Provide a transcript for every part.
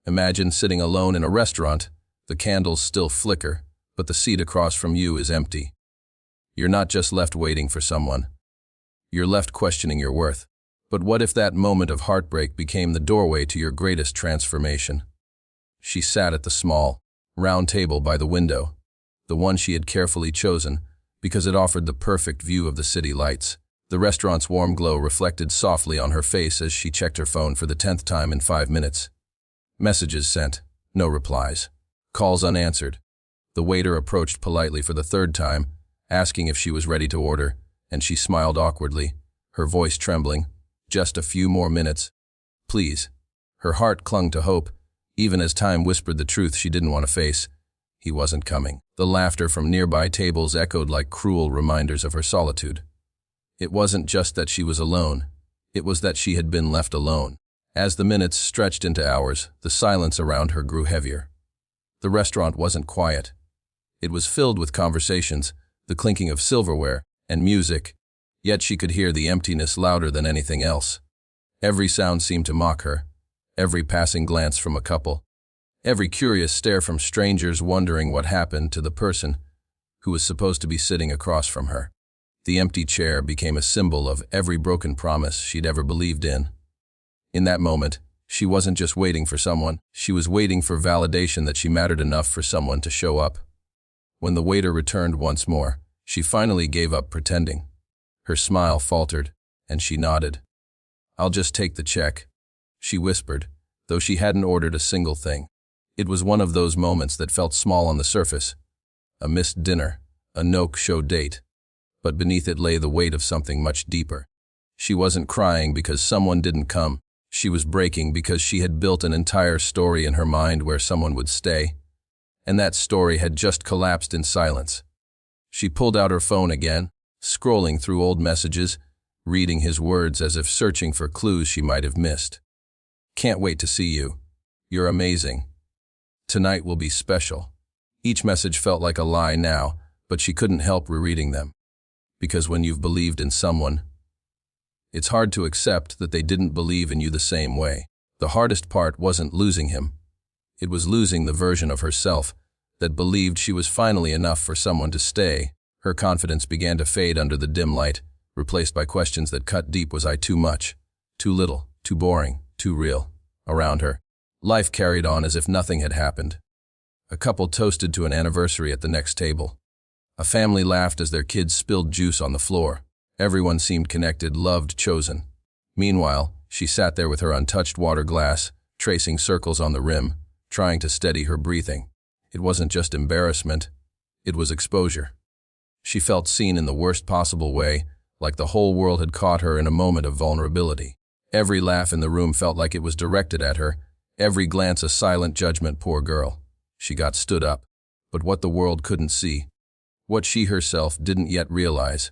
Imagine sitting alone in a restaurant. The candles still flicker, but the seat across from you is empty. You're not just left waiting for someone. You're left questioning your worth. But what if that moment of heartbreak became the doorway to your greatest transformation? She sat at the small, round table by the window, the one she had carefully chosen because it offered the perfect view of the city lights. The restaurant's warm glow reflected softly on her face as she checked her phone for the 10th time in 5 minutes. Messages sent, no replies. Calls unanswered. The waiter approached politely for the 3rd time, asking if she was ready to order, and she smiled awkwardly, her voice trembling. Just a few more minutes. Please. Her heart clung to hope, even as time whispered the truth she didn't want to face. He wasn't coming. The laughter from nearby tables echoed like cruel reminders of her solitude. It wasn't just that she was alone. It was that she had been left alone. As the minutes stretched into hours, the silence around her grew heavier. The restaurant wasn't quiet. It was filled with conversations, the clinking of silverware, and music, yet she could hear the emptiness louder than anything else. Every sound seemed to mock her, every passing glance from a couple, every curious stare from strangers wondering what happened to the person who was supposed to be sitting across from her. The empty chair became a symbol of every broken promise she'd ever believed in. In that moment, she wasn't just waiting for someone, she was waiting for validation that she mattered enough for someone to show up. When the waiter returned once more, she finally gave up pretending. Her smile faltered, and she nodded. "I'll just take the check," she whispered, though she hadn't ordered a single thing. It was one of those moments that felt small on the surface. A missed dinner, a no-show date. But beneath it lay the weight of something much deeper. She wasn't crying because someone didn't come. She was breaking because she had built an entire story in her mind where someone would stay. And that story had just collapsed in silence. She pulled out her phone again, scrolling through old messages, reading his words as if searching for clues she might have missed. "Can't wait to see you. You're amazing. Tonight will be special." Each message felt like a lie now, but she couldn't help rereading them. Because when you've believed in someone, it's hard to accept that they didn't believe in you the same way. The hardest part wasn't losing him. It was losing the version of herself that believed she was finally enough for someone to stay. Her confidence began to fade under the dim light, replaced by questions that cut deep. Was I too much? Too little? Too boring? Too real? Around her, life carried on as if nothing had happened. A couple toasted to an anniversary at the next table. A family laughed as their kids spilled juice on the floor. Everyone seemed connected, loved, chosen. Meanwhile, she sat there with her untouched water glass, tracing circles on the rim, trying to steady her breathing. It wasn't just embarrassment, it was exposure. She felt seen in the worst possible way, like the whole world had caught her in a moment of vulnerability. Every laugh in the room felt like it was directed at her, every glance a silent judgment. Poor girl. She got stood up. But what the world couldn't see, what she herself didn't yet realize,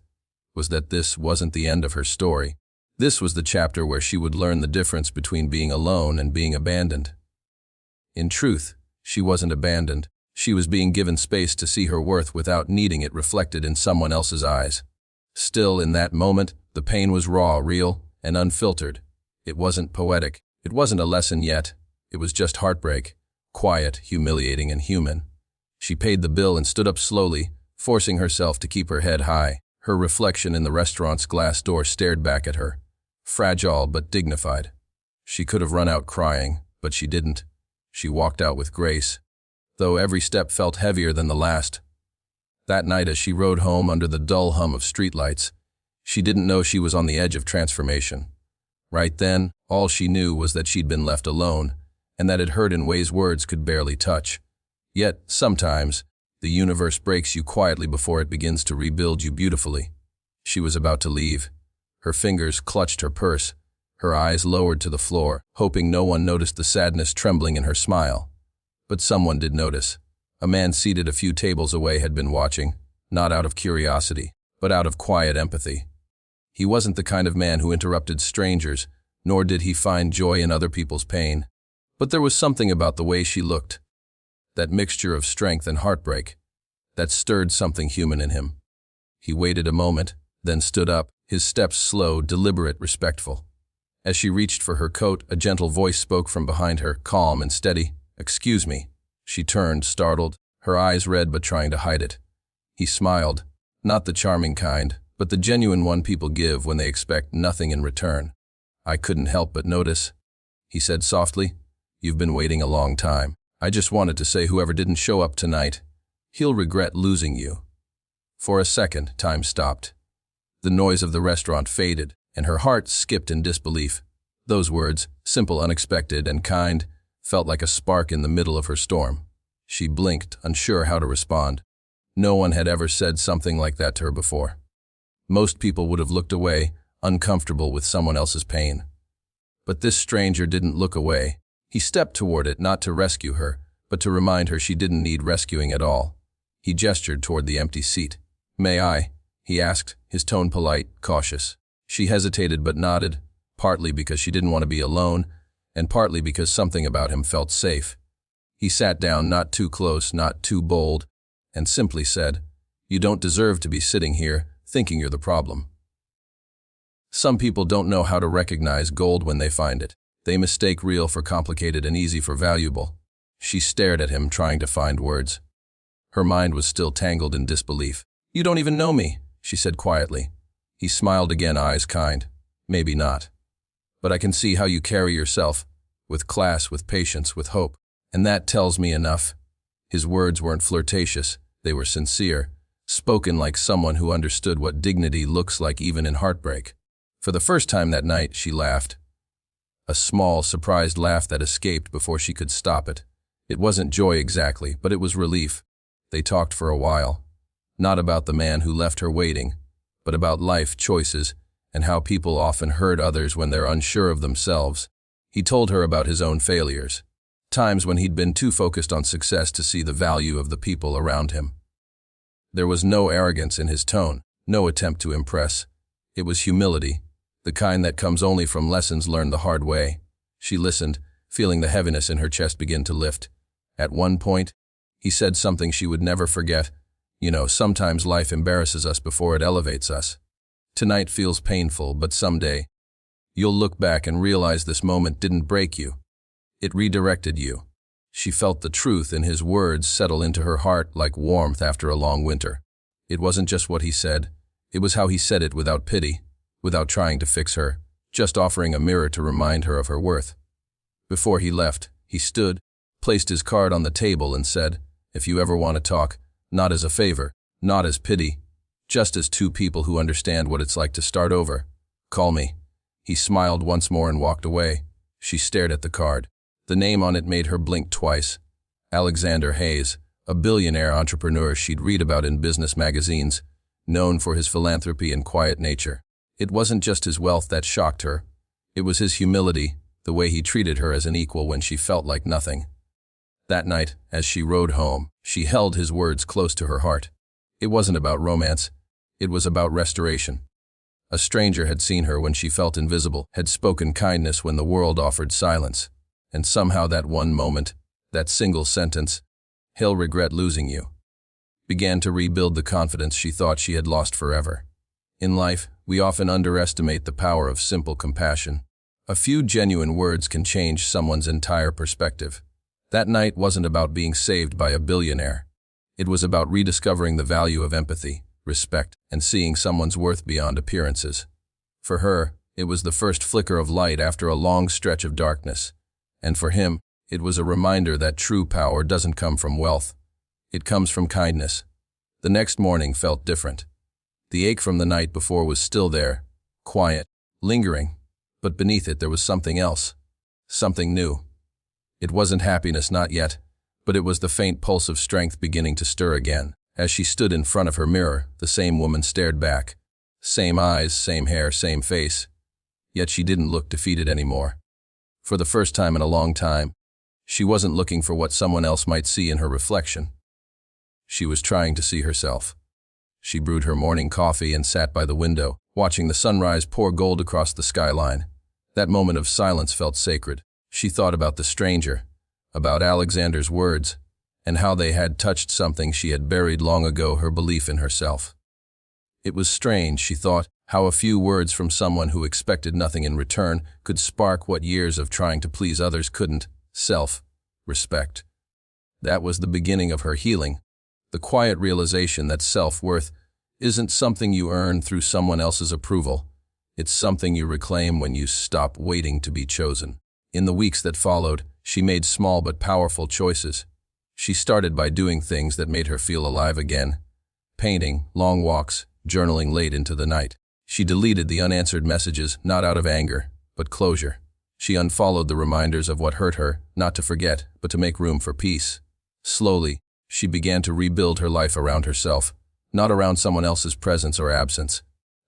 was that this wasn't the end of her story. This was the chapter where she would learn the difference between being alone and being abandoned. In truth, she wasn't abandoned. She was being given space to see her worth without needing it reflected in someone else's eyes. Still, in that moment, the pain was raw, real, and unfiltered. It wasn't poetic. It wasn't a lesson yet. It was just heartbreak, quiet, humiliating, and human. She paid the bill and stood up slowly, forcing herself to keep her head high. Her reflection in the restaurant's glass door stared back at her, fragile but dignified. She could have run out crying, but she didn't. She walked out with grace, though every step felt heavier than the last. That night, as she rode home under the dull hum of streetlights, she didn't know she was on the edge of transformation. Right then, all she knew was that she'd been left alone, and that it hurt in ways words could barely touch. Yet, sometimes, the universe breaks you quietly before it begins to rebuild you beautifully. She was about to leave. Her fingers clutched her purse, her eyes lowered to the floor, hoping no one noticed the sadness trembling in her smile. But someone did notice. A man seated a few tables away had been watching, not out of curiosity, but out of quiet empathy. He wasn't the kind of man who interrupted strangers, nor did he find joy in other people's pain. But there was something about the way she looked, that mixture of strength and heartbreak, that stirred something human in him. He waited a moment, then stood up, his steps slow, deliberate, respectful. As she reached for her coat, a gentle voice spoke from behind her, calm and steady. "Excuse me." She turned, startled, her eyes red but trying to hide it. He smiled, not the charming kind, but the genuine one people give when they expect nothing in return. "I couldn't help but notice," he said softly. "You've been waiting a long time. I just wanted to say whoever didn't show up tonight, he'll regret losing you." For a second, time stopped. The noise of the restaurant faded, and her heart skipped in disbelief. Those words, simple, unexpected, and kind, felt like a spark in the middle of her storm. She blinked, unsure how to respond. No one had ever said something like that to her before. Most people would have looked away, uncomfortable with someone else's pain. But this stranger didn't look away. He stepped toward it, not to rescue her, but to remind her she didn't need rescuing at all. He gestured toward the empty seat. "May I?" he asked, his tone polite, cautious. She hesitated but nodded, partly because she didn't want to be alone, and partly because something about him felt safe. He sat down, not too close, not too bold, and simply said, "You don't deserve to be sitting here, thinking you're the problem." Some people don't know how to recognize gold when they find it. They mistake real for complicated and easy for valuable. She stared at him, trying to find words. Her mind was still tangled in disbelief. "You don't even know me," she said quietly. He smiled again, eyes kind. "Maybe not. But I can see how you carry yourself, with class, with patience, with hope. And that tells me enough." His words weren't flirtatious, they were sincere, spoken like someone who understood what dignity looks like even in heartbreak. For the first time that night, she laughed. A small, surprised laugh that escaped before she could stop it. It wasn't joy exactly, but it was relief. They talked for a while. Not about the man who left her waiting, but about life choices and how people often hurt others when they're unsure of themselves. He told her about his own failures, times when he'd been too focused on success to see the value of the people around him. There was no arrogance in his tone, no attempt to impress. It was humility, the kind that comes only from lessons learned the hard way. She listened, feeling the heaviness in her chest begin to lift. At one point, he said something she would never forget. "You know, sometimes life embarrasses us before it elevates us. Tonight feels painful, but someday, you'll look back and realize this moment didn't break you. It redirected you." She felt the truth in his words settle into her heart like warmth after a long winter. It wasn't just what he said, it was how he said it without pity, without trying to fix her, just offering a mirror to remind her of her worth. Before he left, he stood, placed his card on the table and said, "If you ever want to talk, not as a favor, not as pity, just as two people who understand what it's like to start over, call me." He smiled once more and walked away. She stared at the card. The name on it made her blink twice. Alexander Hayes, a billionaire entrepreneur she'd read about in business magazines, known for his philanthropy and quiet nature. It wasn't just his wealth that shocked her. It was his humility, the way he treated her as an equal when she felt like nothing. That night, as she rode home, she held his words close to her heart. It wasn't about romance. It was about restoration. A stranger had seen her when she felt invisible, had spoken kindness when the world offered silence. And somehow that one moment, that single sentence, "He'll regret losing you," began to rebuild the confidence she thought she had lost forever. In life, we often underestimate the power of simple compassion. A few genuine words can change someone's entire perspective. That night wasn't about being saved by a billionaire. It was about rediscovering the value of empathy, respect, and seeing someone's worth beyond appearances. For her, it was the first flicker of light after a long stretch of darkness. And for him, it was a reminder that true power doesn't come from wealth. It comes from kindness. The next morning felt different. The ache from the night before was still there, quiet, lingering, but beneath it there was something else, something new. It wasn't happiness, not yet, but it was the faint pulse of strength beginning to stir again. As she stood in front of her mirror, the same woman stared back. Same eyes, same hair, same face. Yet she didn't look defeated anymore. For the first time in a long time, she wasn't looking for what someone else might see in her reflection. She was trying to see herself. She brewed her morning coffee and sat by the window, watching the sunrise pour gold across the skyline. That moment of silence felt sacred. She thought about the stranger, about Alexander's words, and how they had touched something she had buried long ago, her belief in herself. It was strange, she thought, How a few words from someone who expected nothing in return could spark what years of trying to please others couldn't: self-respect. That was the beginning of her healing, the quiet realization that self-worth isn't something you earn through someone else's approval. It's something you reclaim when you stop waiting to be chosen. In the weeks that followed, she made small but powerful choices. She started by doing things that made her feel alive again: painting, long walks, journaling late into the night. She deleted the unanswered messages, not out of anger, but closure. She unfollowed the reminders of what hurt her, not to forget, but to make room for peace. Slowly, she began to rebuild her life around herself, not around someone else's presence or absence.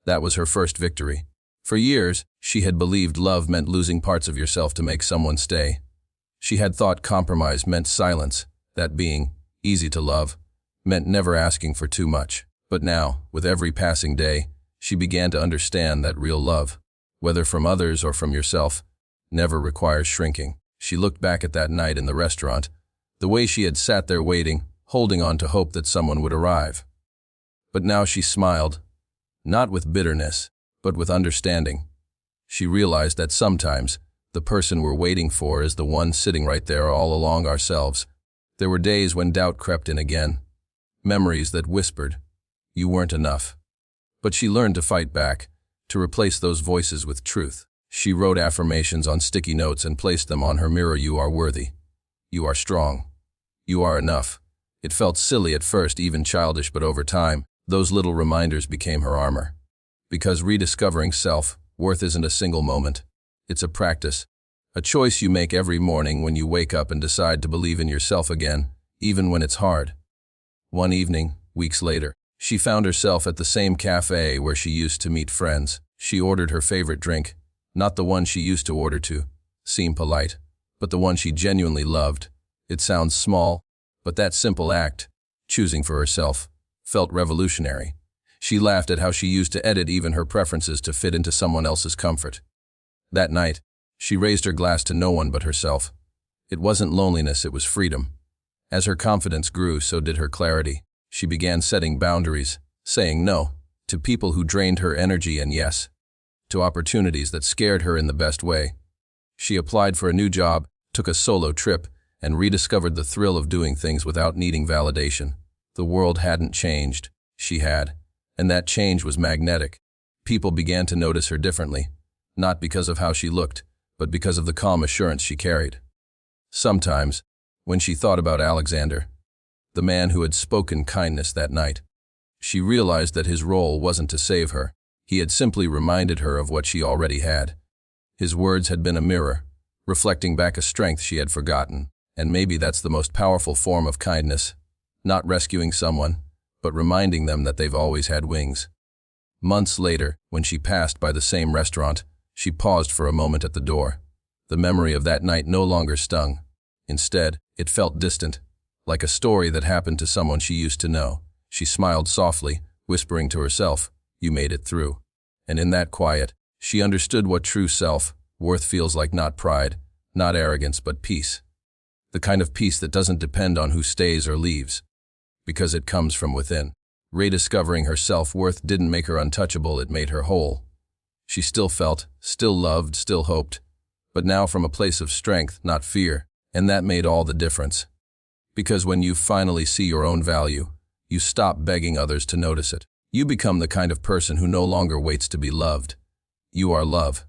That was her first victory. For years, she had believed love meant losing parts of yourself to make someone stay. She had thought compromise meant silence, that being easy to love meant never asking for too much. But now, with every passing day, she began to understand that real love, whether from others or from yourself, never requires shrinking. She looked back at that night in the restaurant, the way she had sat there waiting, holding on to hope that someone would arrive. But now she smiled, not with bitterness, but with understanding. She realized that sometimes the person we're waiting for is the one sitting right there all along ourselves. There were days when doubt crept in again, memories that whispered, "You weren't enough." But she learned to fight back, to replace those voices with truth. She wrote affirmations on sticky notes and placed them on her mirror. "You are worthy. You are strong. You are enough." It felt silly at first, even childish, but over time, those little reminders became her armor. Because rediscovering self-worth isn't a single moment. It's a practice, a choice you make every morning when you wake up and decide to believe in yourself again, even when it's hard. One evening, weeks later, she found herself at the same cafe where she used to meet friends. She ordered her favorite drink, not the one she used to order to seem polite, but the one she genuinely loved. It sounds small, but that simple act, choosing for herself, felt revolutionary. She laughed at how she used to edit even her preferences to fit into someone else's comfort. That night, she raised her glass to no one but herself. It wasn't loneliness, it was freedom. As her confidence grew, so did her clarity. She began setting boundaries, saying no to people who drained her energy and yes to opportunities that scared her in the best way. She applied for a new job, took a solo trip, and rediscovered the thrill of doing things without needing validation. The world hadn't changed, she had, and that change was magnetic. People began to notice her differently, not because of how she looked, but because of the calm assurance she carried. Sometimes, when she thought about Alexander, the man who had spoken kindness that night, she realized that his role wasn't to save her. He had simply reminded her of what she already had. His words had been a mirror, reflecting back a strength she had forgotten. And maybe that's the most powerful form of kindness, not rescuing someone, but reminding them that they've always had wings. Months later, when she passed by the same restaurant, she paused for a moment at the door. The memory of that night no longer stung. Instead, it felt distant, like a story that happened to someone she used to know. She smiled softly, whispering to herself, "You made it through." And in that quiet, she understood what true self-worth feels like: not pride, not arrogance, but peace. The kind of peace that doesn't depend on who stays or leaves, because it comes from within. Rediscovering her self-worth didn't make her untouchable, it made her whole. She still felt, still loved, still hoped, but now from a place of strength, not fear, and that made all the difference. Because when you finally see your own value, you stop begging others to notice it. You become the kind of person who no longer waits to be loved. You are love.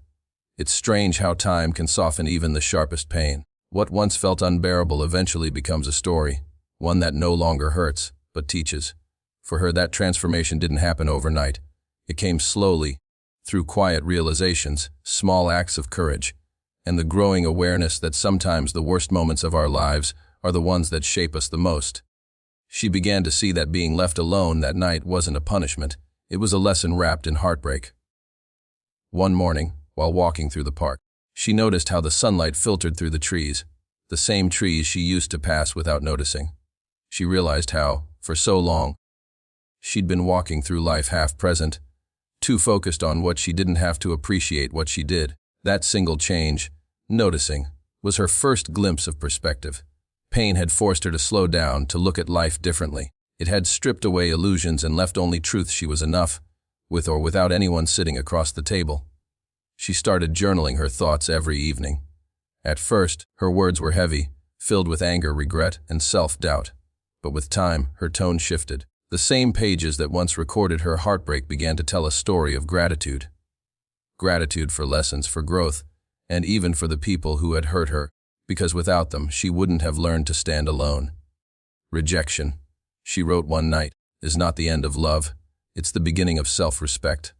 It's strange how time can soften even the sharpest pain. What once felt unbearable eventually becomes a story, one that no longer hurts, but teaches. For her, that transformation didn't happen overnight. It came slowly, through quiet realizations, small acts of courage, and the growing awareness that sometimes the worst moments of our lives are the ones that shape us the most. She began to see that being left alone that night wasn't a punishment, it was a lesson wrapped in heartbreak. One morning, while walking through the park, she noticed how the sunlight filtered through the trees, the same trees she used to pass without noticing. She realized how, for so long, she'd been walking through life half-present, too focused on what she didn't have to appreciate what she did. That single change, noticing, was her first glimpse of perspective. Pain had forced her to slow down, to look at life differently. It had stripped away illusions and left only truth. She was enough, with or without anyone sitting across the table. She started journaling her thoughts every evening. At first, her words were heavy, filled with anger, regret, and self-doubt. But with time, her tone shifted. The same pages that once recorded her heartbreak began to tell a story of gratitude. Gratitude for lessons, for growth, and even for the people who had hurt her, because without them, she wouldn't have learned to stand alone. Rejection, she wrote one night, is not the end of love. It's the beginning of self-respect.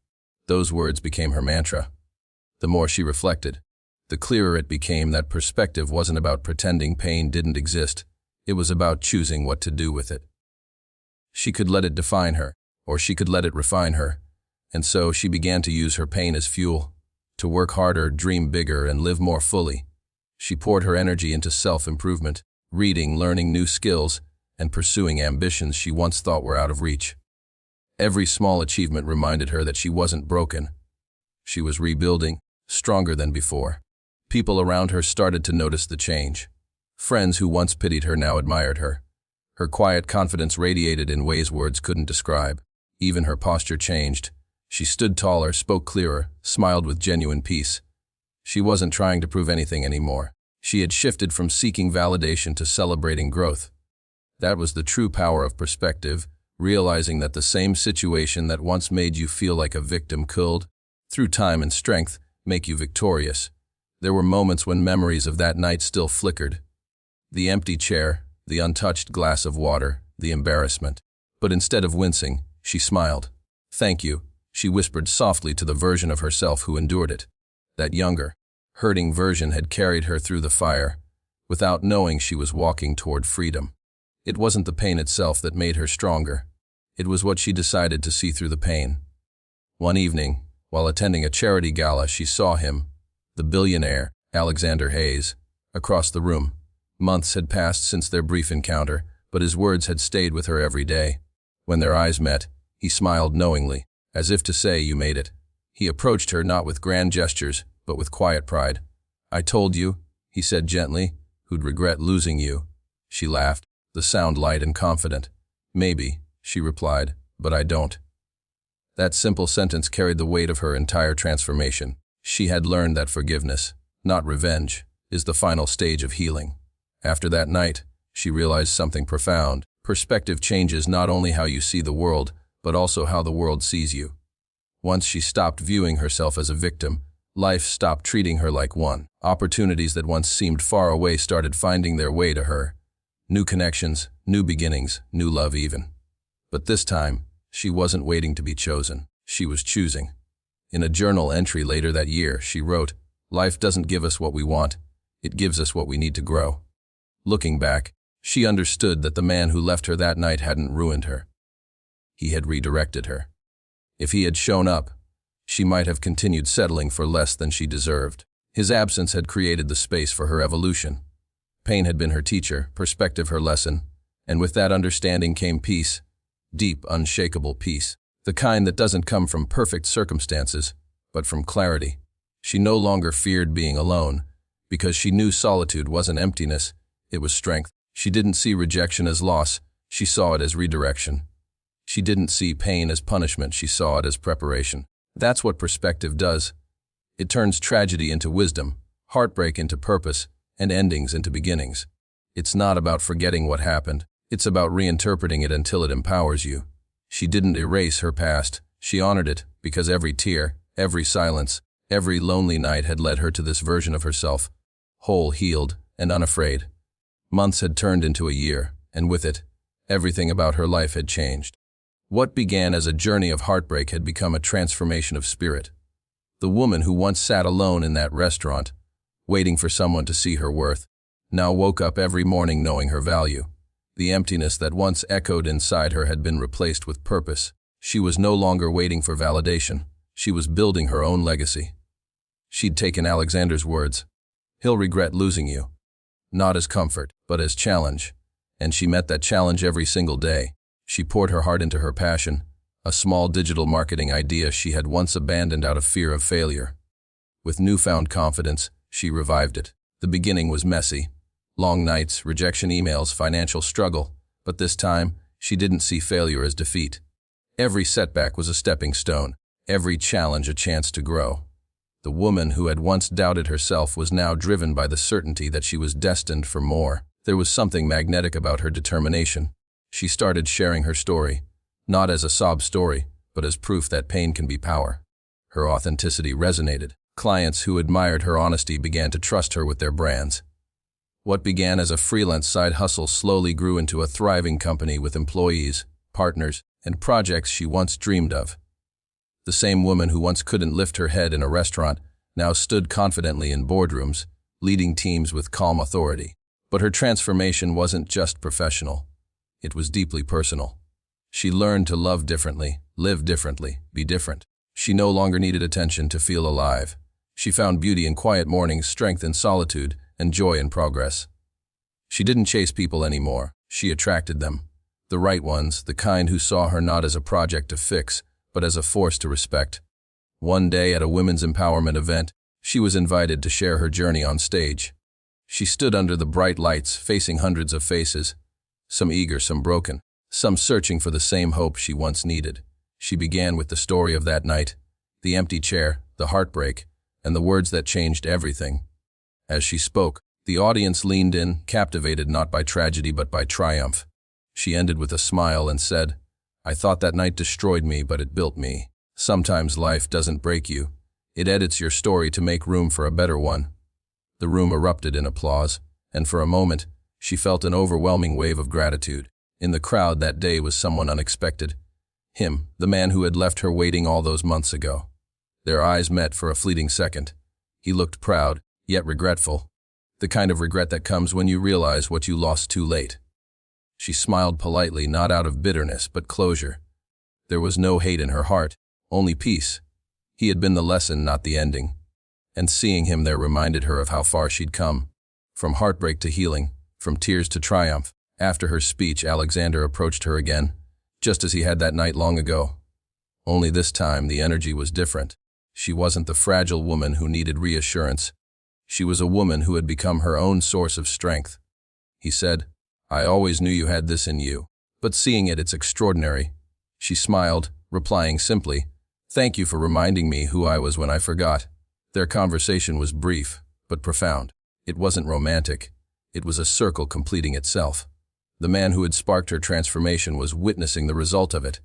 Those words became her mantra. The more she reflected, the clearer it became that perspective wasn't about pretending pain didn't exist. It was about choosing what to do with it. She could let it define her, or she could let it refine her. And so she began to use her pain as fuel, to work harder, dream bigger, and live more fully. She poured her energy into self-improvement, reading, learning new skills, and pursuing ambitions she once thought were out of reach. Every small achievement reminded her that she wasn't broken. She was rebuilding, stronger than before. People around her started to notice the change. Friends who once pitied her now admired her. Her quiet confidence radiated in ways words couldn't describe. Even her posture changed. She stood taller, spoke clearer, smiled with genuine peace. She wasn't trying to prove anything anymore. She had shifted from seeking validation to celebrating growth. That was the true power of perspective, realizing that the same situation that once made you feel like a victim could, through time and strength, make you victorious. There were moments when memories of that night still flickered. The empty chair, the untouched glass of water, the embarrassment. But instead of wincing, she smiled. "Thank you," she whispered softly to the version of herself who endured it. That younger, hurting version had carried her through the fire, without knowing she was walking toward freedom. It wasn't the pain itself that made her stronger. It was what she decided to see through the pain. One evening, while attending a charity gala, she saw him, the billionaire, Alexander Hayes, across the room. Months had passed since their brief encounter, but his words had stayed with her every day. When their eyes met, he smiled knowingly, as if to say, "You made it." He approached her not with grand gestures, but with quiet pride. "I told you," he said gently, "who'd regret losing you." She laughed, the sound light and confident. "Maybe," she replied, "but I don't." That simple sentence carried the weight of her entire transformation. She had learned that forgiveness, not revenge, is the final stage of healing. After that night, she realized something profound. Perspective changes not only how you see the world, but also how the world sees you. Once she stopped viewing herself as a victim, life stopped treating her like one. Opportunities that once seemed far away started finding their way to her. New connections, new beginnings, new love even. But this time, she wasn't waiting to be chosen. She was choosing. In a journal entry later that year, she wrote, "Life doesn't give us what we want. It gives us what we need to grow." Looking back, she understood that the man who left her that night hadn't ruined her. He had redirected her. If he had shown up, she might have continued settling for less than she deserved. His absence had created the space for her evolution. Pain had been her teacher, perspective her lesson, and with that understanding came peace, deep, unshakable peace, the kind that doesn't come from perfect circumstances, but from clarity. She no longer feared being alone, because she knew solitude wasn't emptiness, it was strength. She didn't see rejection as loss, she saw it as redirection. She didn't see pain as punishment, she saw it as preparation. That's what perspective does. It turns tragedy into wisdom, heartbreak into purpose, and endings into beginnings. It's not about forgetting what happened, it's about reinterpreting it until it empowers you. She didn't erase her past, she honored it, because every tear, every silence, every lonely night had led her to this version of herself, whole, healed, and unafraid. Months had turned into a year, and with it, everything about her life had changed. What began as a journey of heartbreak had become a transformation of spirit. The woman who once sat alone in that restaurant, waiting for someone to see her worth, now woke up every morning knowing her value. The emptiness that once echoed inside her had been replaced with purpose. She was no longer waiting for validation. She was building her own legacy. She'd taken Alexander's words, "He'll regret losing you," not as comfort, but as challenge, and she met that challenge every single day. She poured her heart into her passion, a small digital marketing idea she had once abandoned out of fear of failure. With newfound confidence, she revived it. The beginning was messy. Long nights, rejection emails, financial struggle, but this time, she didn't see failure as defeat. Every setback was a stepping stone. every challenge a chance to grow. The woman who had once doubted herself was now driven by the certainty that she was destined for more. There was something magnetic about her determination. She started sharing her story, not as a sob story, but as proof that pain can be power. Her authenticity resonated. Clients who admired her honesty began to trust her with their brands. What began as a freelance side hustle slowly grew into a thriving company with employees, partners, and projects she once dreamed of. The same woman who once couldn't lift her head in a restaurant now stood confidently in boardrooms, leading teams with calm authority. But her transformation wasn't just professional. It was deeply personal. She learned to love differently, live differently, be different. She no longer needed attention to feel alive. She found beauty in quiet mornings, strength in solitude, and joy in progress. She didn't chase people anymore. She attracted them. The right ones, the kind who saw her not as a project to fix, but as a force to respect. One day at a women's empowerment event, she was invited to share her journey on stage. She stood under the bright lights, facing hundreds of faces, some eager, some broken, some searching for the same hope she once needed. She began with the story of that night, the empty chair, the heartbreak, and the words that changed everything. As she spoke, the audience leaned in, captivated not by tragedy but by triumph. She ended with a smile and said, "I thought that night destroyed me, but it built me." Sometimes life doesn't break you. It edits your story to make room for a better one. The room erupted in applause, and for a moment, she felt an overwhelming wave of gratitude. In the crowd that day was someone unexpected. Him, the man who had left her waiting all those months ago. Their eyes met for a fleeting second. He looked proud, yet regretful. The kind of regret that comes when you realize what you lost too late. She smiled politely, not out of bitterness, but closure. There was no hate in her heart, only peace. He had been the lesson, not the ending. And seeing him there reminded her of how far she'd come. From heartbreak to healing, from tears to triumph. After her speech, Alexander approached her again, just as he had that night long ago. Only this time, the energy was different. She wasn't the fragile woman who needed reassurance. She was a woman who had become her own source of strength. He said, "I always knew you had this in you, but seeing it, it's extraordinary." She smiled, replying simply, "Thank you for reminding me who I was when I forgot." Their conversation was brief, but profound. It wasn't romantic. It was a circle completing itself. The man who had sparked her transformation was witnessing the result of it.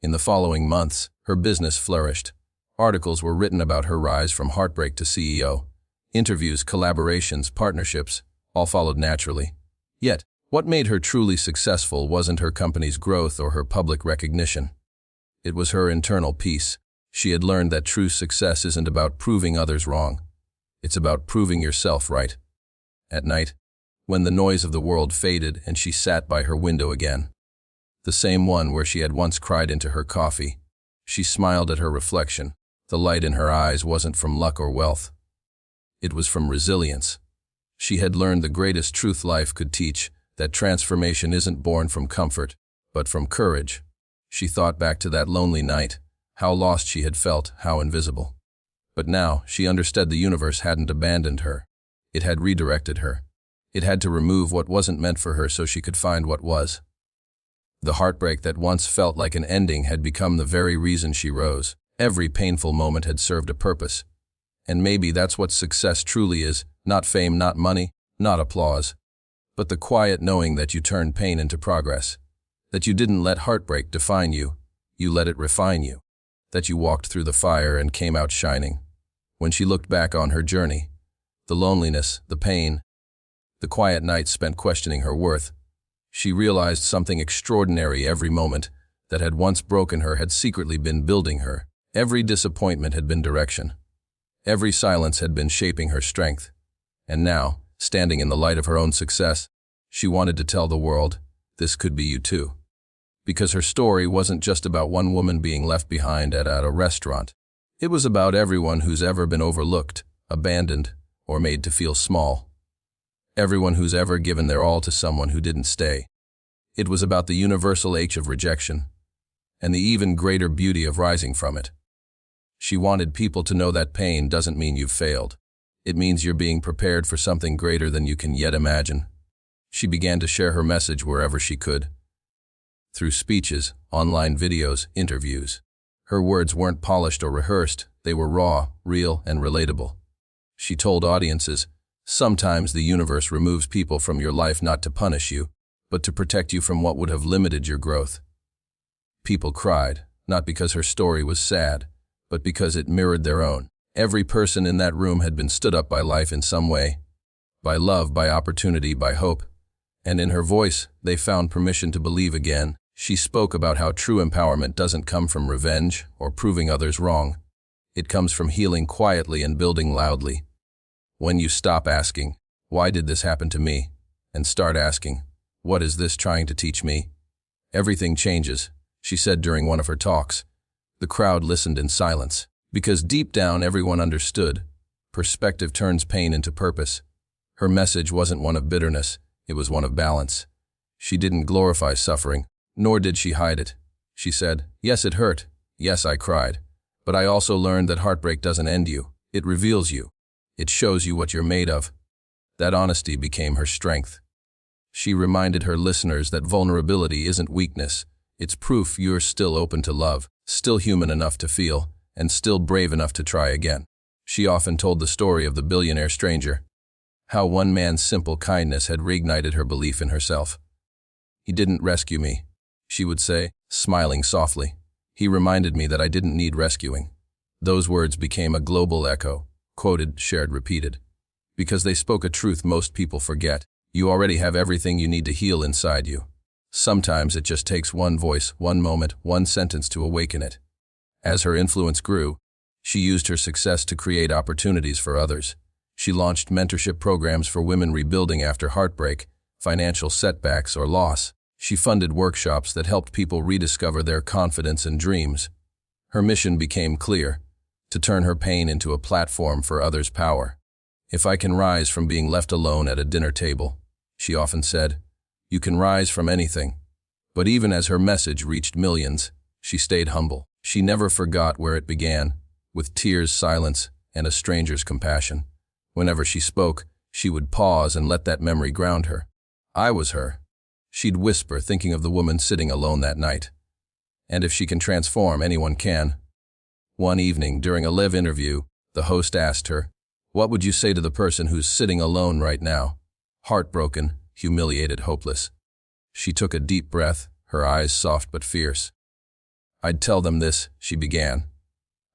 In the following months, her business flourished. Articles were written about her rise from heartbreak to CEO. Interviews, collaborations, partnerships, all followed naturally. Yet, what made her truly successful wasn't her company's growth or her public recognition. It was her internal peace. She had learned that true success isn't about proving others wrong. It's about proving yourself right. At night, when the noise of the world faded and she sat by her window again, the same one where she had once cried into her coffee, she smiled at her reflection. The light in her eyes wasn't from luck or wealth. It was from resilience. She had learned the greatest truth life could teach, that transformation isn't born from comfort, but from courage. She thought back to that lonely night, how lost she had felt, how invisible. But now she understood the universe hadn't abandoned her. It had redirected her. It had to remove what wasn't meant for her so she could find what was. The heartbreak that once felt like an ending had become the very reason she rose. Every painful moment had served a purpose. And maybe that's what success truly is, not fame, not money, not applause, but the quiet knowing that you turned pain into progress, that you didn't let heartbreak define you, you let it refine you, that you walked through the fire and came out shining. When she looked back on her journey, the loneliness, the pain, the quiet nights spent questioning her worth, she realized something extraordinary. Every moment that had once broken her had secretly been building her. Every disappointment had been direction. Every silence had been shaping her strength. And now, standing in the light of her own success, she wanted to tell the world, this could be you too. Because her story wasn't just about one woman being left behind at a restaurant. It was about everyone who's ever been overlooked, abandoned, or made to feel small. Everyone who's ever given their all to someone who didn't stay. It was about the universal ache of rejection, and the even greater beauty of rising from it. She wanted people to know that pain doesn't mean you've failed. It means you're being prepared for something greater than you can yet imagine. She began to share her message wherever she could. Through speeches, online videos, interviews. Her words weren't polished or rehearsed, they were raw, real, and relatable. She told audiences, "Sometimes the universe removes people from your life not to punish you, but to protect you from what would have limited your growth." People cried, not because her story was sad, but because it mirrored their own. Every person in that room had been stood up by life in some way, by love, by opportunity, by hope. And in her voice, they found permission to believe again. She spoke about how true empowerment doesn't come from revenge or proving others wrong. It comes from healing quietly and building loudly. When you stop asking, "Why did this happen to me?" and start asking, "What is this trying to teach me?" everything changes, she said during one of her talks. The crowd listened in silence, because deep down everyone understood. Perspective turns pain into purpose. Her message wasn't one of bitterness, it was one of balance. She didn't glorify suffering, nor did she hide it. She said, "Yes, it hurt. Yes, I cried. But I also learned that heartbreak doesn't end you. It reveals you. It shows you what you're made of." That honesty became her strength. She reminded her listeners that vulnerability isn't weakness. It's proof you're still open to love, still human enough to feel, and still brave enough to try again. She often told the story of the billionaire stranger, how one man's simple kindness had reignited her belief in herself. "He didn't rescue me," she would say, smiling softly. "He reminded me that I didn't need rescuing." Those words became a global echo, quoted, shared, repeated. Because they spoke a truth most people forget. You already have everything you need to heal inside you. Sometimes it just takes one voice, one moment, one sentence to awaken it. As her influence grew, she used her success to create opportunities for others. She launched mentorship programs for women rebuilding after heartbreak, financial setbacks, or loss. She funded workshops that helped people rediscover their confidence and dreams. Her mission became clear: to turn her pain into a platform for others' power. "If I can rise from being left alone at a dinner table," she often said, "you can rise from anything." But even as her message reached millions, she stayed humble. She never forgot where it began, with tears, silence, and a stranger's compassion. Whenever she spoke, she would pause and let that memory ground her. "I was her," she'd whisper, thinking of the woman sitting alone that night. And if she can transform, anyone can. One evening, during a live interview, the host asked her, "What would you say to the person who's sitting alone right now? Heartbroken, humiliated, hopeless." She took a deep breath, her eyes soft but fierce. "I'd tell them this," she began.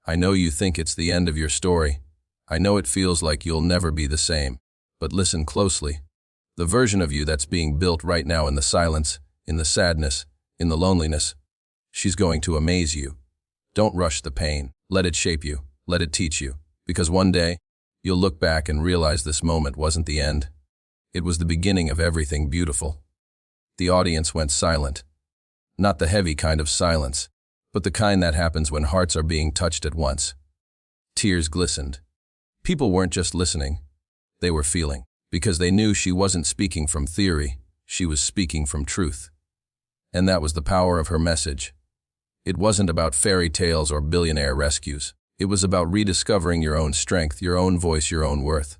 "I know you think it's the end of your story. I know it feels like you'll never be the same. But listen closely. The version of you that's being built right now in the silence, in the sadness, in the loneliness, she's going to amaze you. Don't rush the pain. Let it shape you. Let it teach you. Because one day, you'll look back and realize this moment wasn't the end. It was the beginning of everything beautiful." The audience went silent. Not the heavy kind of silence, but the kind that happens when hearts are being touched at once. Tears glistened. People weren't just listening. They were feeling. Because they knew she wasn't speaking from theory, she was speaking from truth. And that was the power of her message. It wasn't about fairy tales or billionaire rescues. It was about rediscovering your own strength, your own voice, your own worth.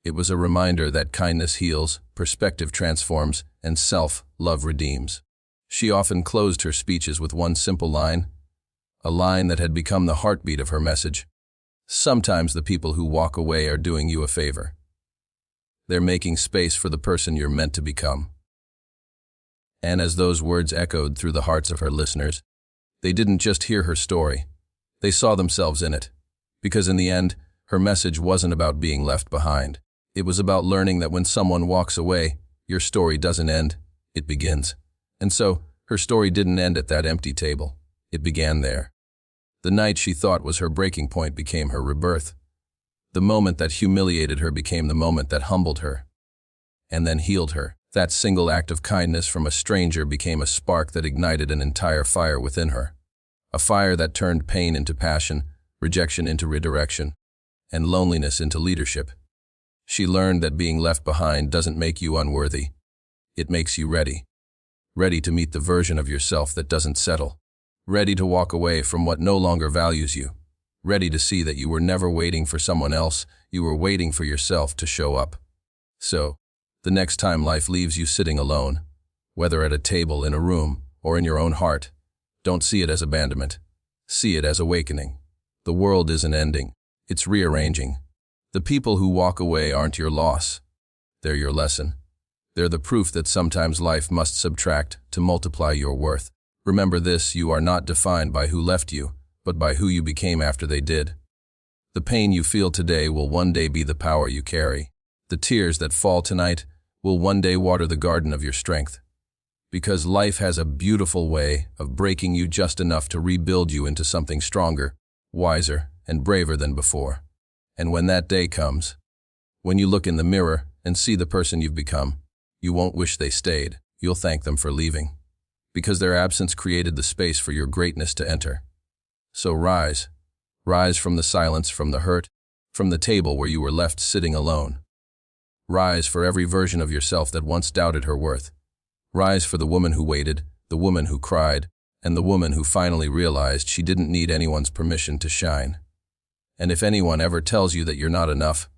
It was a reminder that kindness heals, perspective transforms, and self-love redeems. She often closed her speeches with one simple line, a line that had become the heartbeat of her message. "Sometimes the people who walk away are doing you a favor. They're making space for the person you're meant to become." And as those words echoed through the hearts of her listeners, they didn't just hear her story. They saw themselves in it. Because in the end, her message wasn't about being left behind. It was about learning that when someone walks away, your story doesn't end, it begins. And so, her story didn't end at that empty table. It began there. The night she thought was her breaking point became her rebirth. The moment that humiliated her became the moment that humbled her, and then healed her. That single act of kindness from a stranger became a spark that ignited an entire fire within her. A fire that turned pain into passion, rejection into redirection, and loneliness into leadership. She learned that being left behind doesn't make you unworthy. It makes you ready. Ready to meet the version of yourself that doesn't settle. Ready to walk away from what no longer values you. Ready to see that you were never waiting for someone else, you were waiting for yourself to show up. So, the next time life leaves you sitting alone, whether at a table, in a room, or in your own heart, don't see it as abandonment. See it as awakening. The world isn't ending. It's rearranging. The people who walk away aren't your loss. They're your lesson. They're the proof that sometimes life must subtract to multiply your worth. Remember this, you are not defined by who left you, but by who you became after they did. The pain you feel today will one day be the power you carry. The tears that fall tonight will one day water the garden of your strength. Because life has a beautiful way of breaking you just enough to rebuild you into something stronger, wiser, and braver than before. And when that day comes, when you look in the mirror and see the person you've become, you won't wish they stayed. You'll thank them for leaving. Because their absence created the space for your greatness to enter. So rise. Rise from the silence, from the hurt, from the table where you were left sitting alone. Rise for every version of yourself that once doubted her worth. Rise for the woman who waited, the woman who cried, and the woman who finally realized she didn't need anyone's permission to shine. And if anyone ever tells you that you're not enough,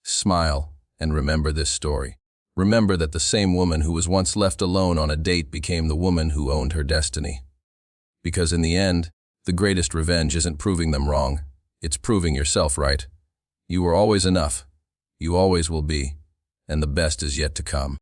smile and remember this story. Remember that the same woman who was once left alone on a date became the woman who owned her destiny. Because in the end, the greatest revenge isn't proving them wrong, it's proving yourself right. You were always enough. You always will be, and the best is yet to come.